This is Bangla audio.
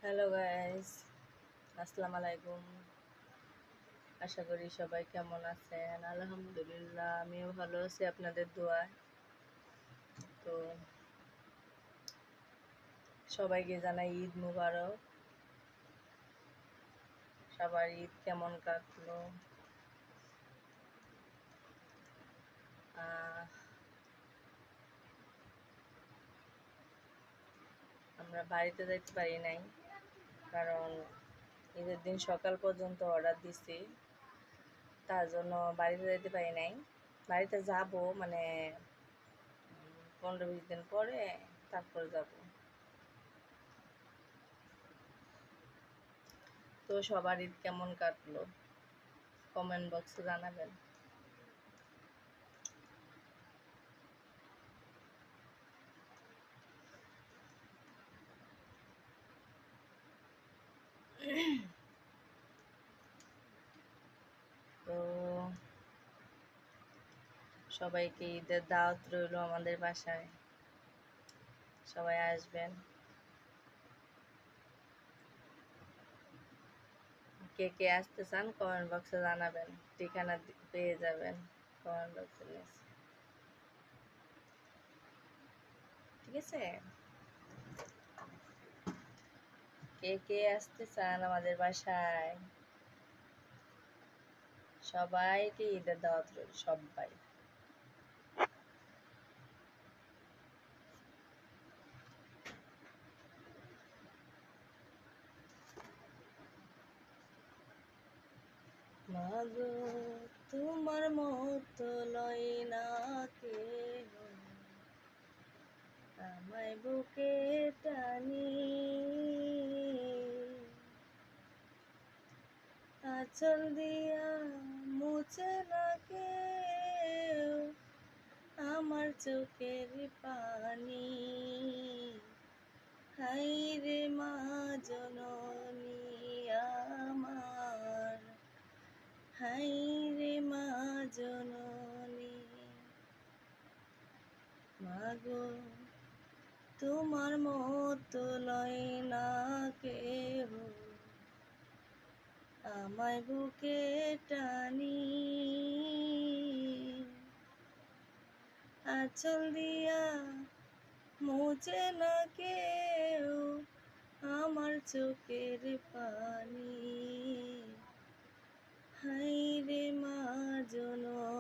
হ্যালো গাইস, আসসালামু আলাইকুম। আশা করি সবাই কেমন আছেন। আলহামদুলিল্লাহ, আমিও ভালো আছি আপনাদের দোয়ায়। তো সবাইকে জানাই ঈদ মুবারক। সবার ঈদ কেমন কাটলো? আমরা বাড়িতে যেতে পারি নাই, কারণ ঈদের দিন সকাল পর্যন্ত অর্ডার দিছি, তার জন্য বাড়িতে যেতে পারি নাই। বাড়িতে যাব মানে 15-20 দিন পরে, তারপর যাব। তো সবার ঈদ কেমন কাটলো কমেন্ট বক্সে জানাবেন। তো সবাইকে ঈদের দাওয়াত রইল আমাদের বাসায়, সবাই আসবেন। কে কে আসতে চান কমেন্ট বক্সে জানাবেন, ঠিকানা পেয়ে যাবেন কমেন্ট বক্সে নিচে, ঠিক আছে? কে কে আসতে চান আমাদের বাসায়, সবাইকে ঈদের দাওয়াত রইল, সবাই। মাগো তোমার মতো লয় না কেহ, আমায় বুকে টানি, আঁচল দিয়া মুছে না কেউ আমার চোখের পানি। হাই রে মা জননী আমার, হাই রে মা জননী। মাগো তোমার মতো লয় না কেহ, আমায় বুকে টানি, আঁচল দিয়া মুছে না কেউ আমার চোখের পানি। হাই রে মা জননী।